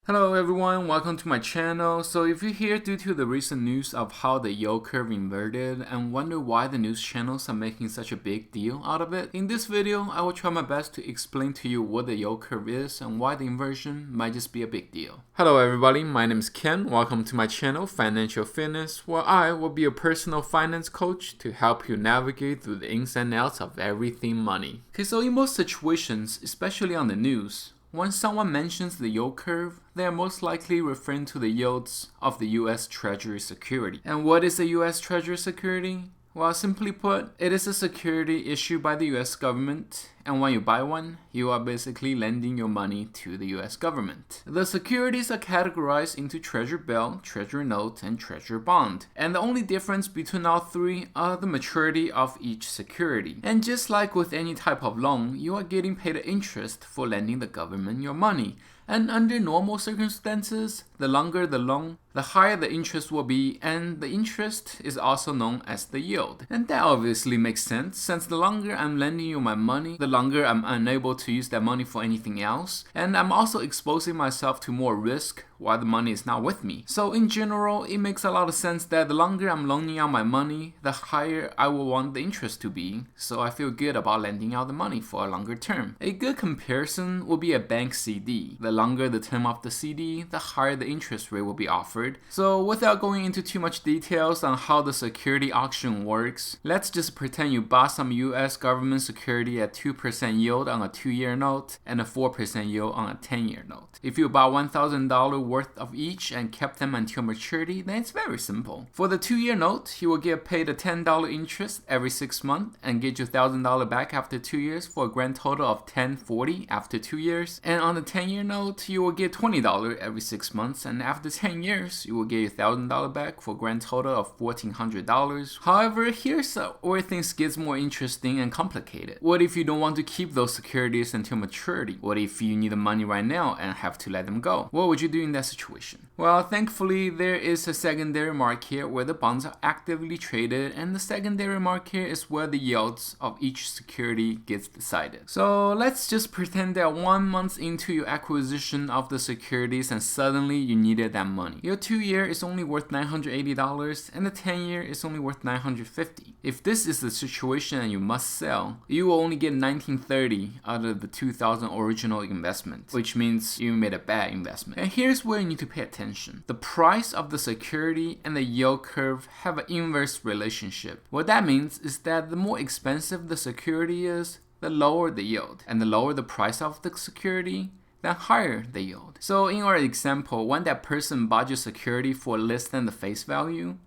Hello everyone, welcome to my channel. So if you're here due to the recent news of how the yield curve inverted and wonder why the news channels are making such a big deal out of it, in this video I will try my best to explain to you what the yield curve is and why the inversion might just be a big deal. Hello everybody, my name is Ken. Welcome to my channel Financial Fitness, where I will be a personal finance coach to help you navigate through the ins and outs of everything money. Okay, so in most situations, especially on the news, when someone mentions the yield curve, they are most likely referring to the yields of the US Treasury security. And what is a US Treasury security? Well, simply put, it is a security issued by the US government, and when you buy one, you are basically lending your money to the US government. The securities are categorized into Treasury bill, Treasury note, and Treasury bond. And the only difference between all three are the maturity of each security. And just like with any type of loan, you are getting paid interest for lending the government your money. And under normal circumstances, the longer the loan, the higher the interest will be, and the interest is also known as the yield. And that obviously makes sense, since the longer I'm lending you my money, the longer I'm unable to use that money for anything else, and I'm also exposing myself to more risk while the money is not with me. So in general, it makes a lot of sense that the longer I'm loaning out my money, the higher I will want the interest to be, so I feel good about lending out the money for a longer term. A good comparison will be a bank CD. The longer the term of the CD, the higher the interest rate will be offered. So without going into too much details on how the security auction works, let's just pretend you bought some US government security at 2% yield on a 2-year note and a 4% yield on a 10-year note. If you bought $1,000 worth of each and kept them until maturity, then it's very simple. For the 2-year note, you will get paid a $10 interest every 6 months and get your $1,000 back after 2 years for a grand total of $1,040 after 2 years. And on the 10-year note, you will get $20 every 6 months, and after 10 years, you will get your $1,000 back for a grand total of $1,400. However, here's where things gets more interesting and complicated. What if you don't want to keep those securities until maturity? What if you need the money right now and have to let them go? What would you do in that situation? Well, thankfully, there is a secondary market where the bonds are actively traded, and the secondary market is where the yields of each security gets decided. So let's just pretend that 1 month into your acquisition of the securities and suddenly you needed that money. Your 2-year is only worth $980 and the 10-year is only worth $950. If this is the situation and you must sell, you will only get $1,930 out of the $2,000 original investment, which means you made a bad investment. And here's where you need to pay attention. The price of the security and the yield curve have an inverse relationship. What that means is that the more expensive the security is, the lower the yield. And the lower the price of the security, the higher the yield. So in our example, when that person bought your security for less than the face value,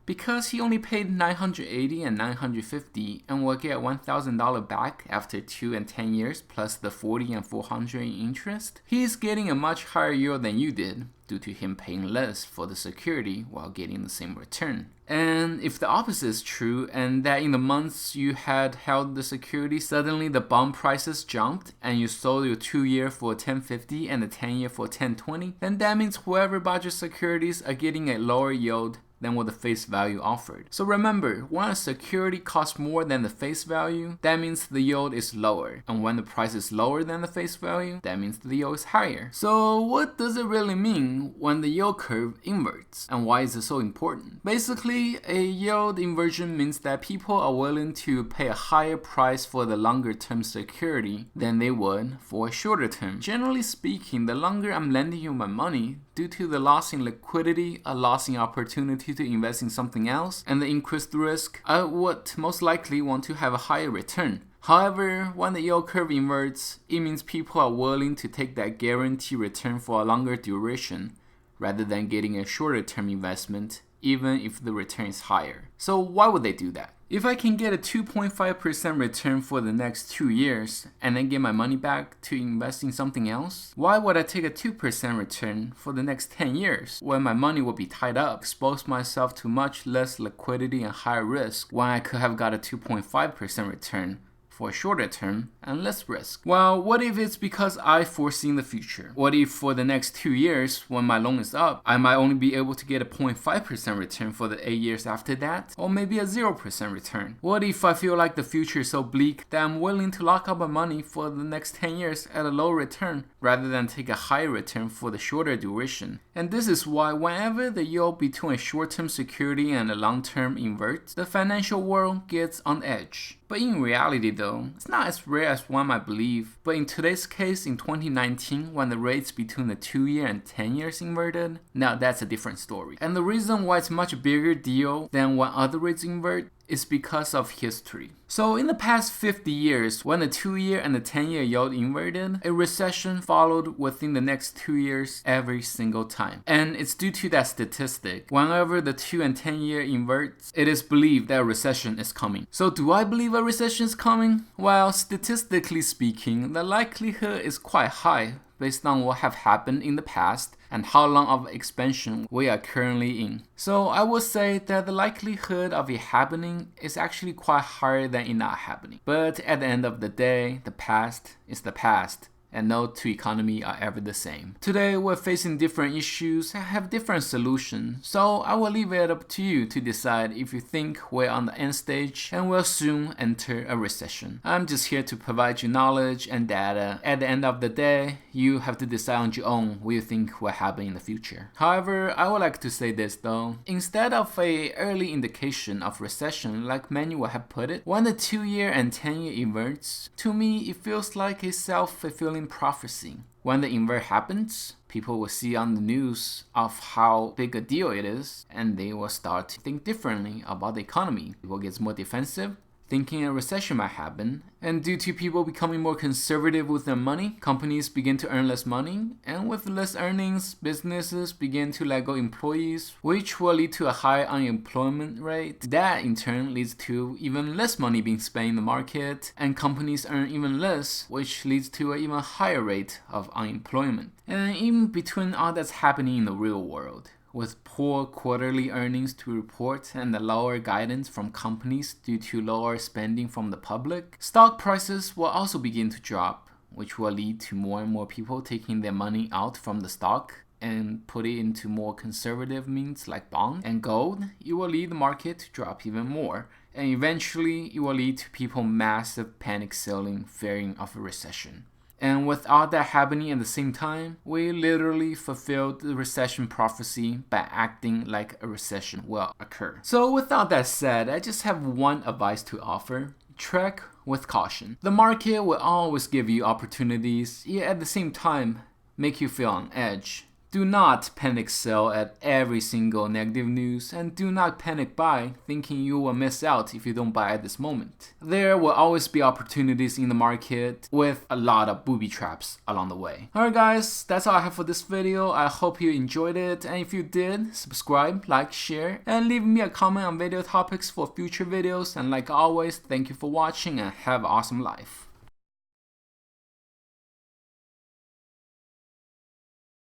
because he only paid $980 and $950 and will get $1,000 back after 2 and 10 years plus the $40 and $400 in interest, he is getting a much higher yield than you did due to him paying less for the security while getting the same return. And if the opposite is true, and that in the months you had held the security, suddenly the bond prices jumped and you sold your 2-year for $1,050 and the 10-year for $1,020, then that means whoever bought your securities are getting a lower yield than what the face value offered. So remember, when a security costs more than the face value, that means the yield is lower. And when the price is lower than the face value, that means the yield is higher. So what does it really mean when the yield curve inverts? And why is it so important? Basically, a yield inversion means that people are willing to pay a higher price for the longer term security than they would for a shorter term. Generally speaking, the longer I'm lending you my money, due to the loss in liquidity, a loss in opportunity to invest in something else, and the increased risk, I would most likely want to have a higher return. However, when the yield curve inverts, it means people are willing to take that guaranteed return for a longer duration rather than getting a shorter term investment, even if the return is higher. So why would they do that? If I can get a 2.5% return for the next 2 years and then get my money back to invest in something else, why would I take a 2% return for the next 10 years when my money will be tied up, expose myself to much less liquidity and higher risk when I could have got a 2.5% return for a shorter term and less risk? Well, what if it's because I foreseen the future? What if for the next 2 years, when my loan is up, I might only be able to get a 0.5% return for the 8 years after that, or maybe a 0% return? What if I feel like the future is so bleak that I'm willing to lock up my money for the next 10 years at a low return, rather than take a higher return for the shorter duration. And this is why whenever the yield between a short-term security and a long-term inverts, the financial world gets on edge. But in reality though, it's not as rare as one might believe. But in today's case, in 2019, when the rates between the 2-year and 10 years inverted, now that's a different story. And the reason why it's a much bigger deal than when other rates invert is because of history. So in the past 50 years, when the 2-year and the 10-year yield inverted, a recession followed within the next 2 years every single time. And it's due to that statistic. Whenever the 2 and 10-year inverts, it is believed that a recession is coming. So do I believe a recession is coming? Well, statistically speaking, the likelihood is quite high based on what have happened in the past and how long of expansion we are currently in. So I would say that the likelihood of it happening is actually quite higher than it not happening. But at the end of the day, the past is the past, and no two economies are ever the same. Today we're facing different issues and have different solutions, so I will leave it up to you to decide if you think we're on the end stage and will soon enter a recession. I'm just here to provide you knowledge and data. At the end of the day, you have to decide on your own what you think will happen in the future. However, I would like to say this though. Instead of a early indication of recession like many would have put it, when the 2-year and 10-year inverts, to me it feels like a self-fulfilling prophecy. When the invert happens, people will see on the news of how big a deal it is, and they will start to think differently about the economy. People get more defensive, thinking a recession might happen, and due to people becoming more conservative with their money, companies begin to earn less money, and with less earnings, businesses begin to let go employees, which will lead to a high unemployment rate. That in turn leads to even less money being spent in the market, and companies earn even less, which leads to an even higher rate of unemployment. And in between all that's happening in the real world, with poor quarterly earnings to report and the lower guidance from companies due to lower spending from the public, stock prices will also begin to drop, which will lead to more and more people taking their money out from the stock and put it into more conservative means like bond and gold. It will lead the market to drop even more, and eventually it will lead to people massive panic selling, fearing of a recession. And with all that happening at the same time, we literally fulfilled the recession prophecy by acting like a recession will occur. So with all that said, I just have one advice to offer. Trek with caution. The market will always give you opportunities, yet at the same time make you feel on edge. Do not panic sell at every single negative news, and do not panic buy thinking you will miss out if you don't buy at this moment. There will always be opportunities in the market with a lot of booby traps along the way. Alright guys, that's all I have for this video. I hope you enjoyed it, and if you did, subscribe, like, share, and leave me a comment on video topics for future videos. And like always, thank you for watching and have an awesome life.